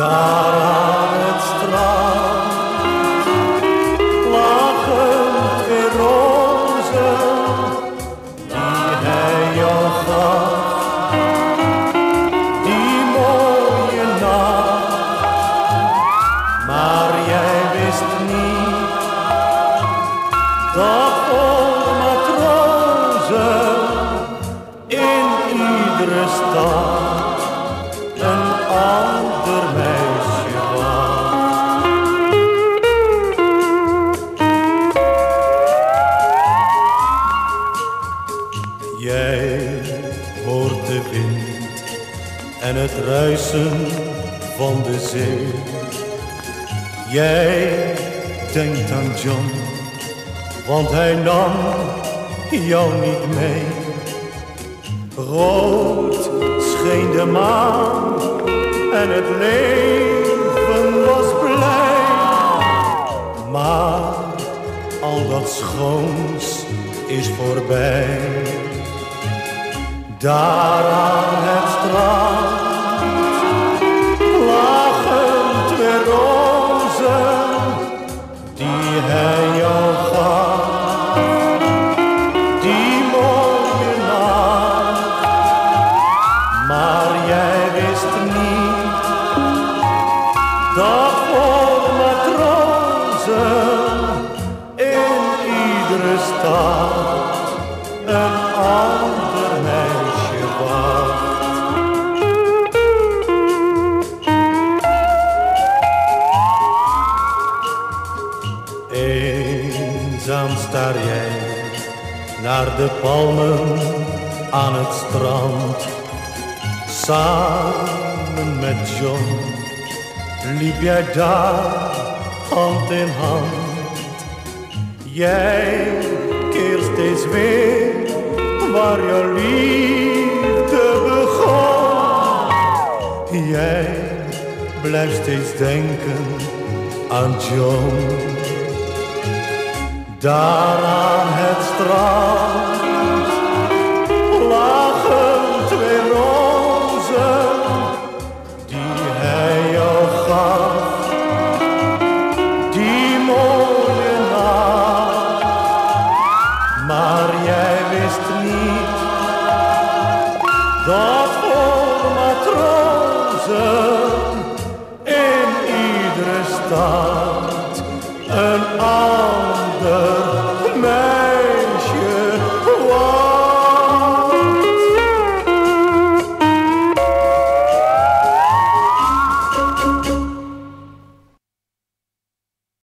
Daar aan het strand lagen weer rozen die hij jou gaf. Die mooie nacht, maar jij wist niet dat voor matrozen in iedere stad een ander meisje wacht. Jij hoort de wind en het ruisen van de zee. Jij denkt aan John, want hij nam jou niet mee. Rood scheen de maan en het leven was blij. Maar al dat schoons is voorbij. Daar aan het strand lagen twee rozen die hij jou gaf. Die mooie nacht, maar jij wist niet dat voor matrozen in iedere stad een ander meisje wacht. Eenzaam staar jij naar de palmen aan het strand. Samen met John liep jij daar hand in hand. Jij keert steeds weer waar jouw liefde begon. Jij blijft steeds denken aan John. Daar aan het strand lagen twee rozen die hij jou gaf. Die mooie nacht, maar jij wist niet dat voor matrozen in iedere stad een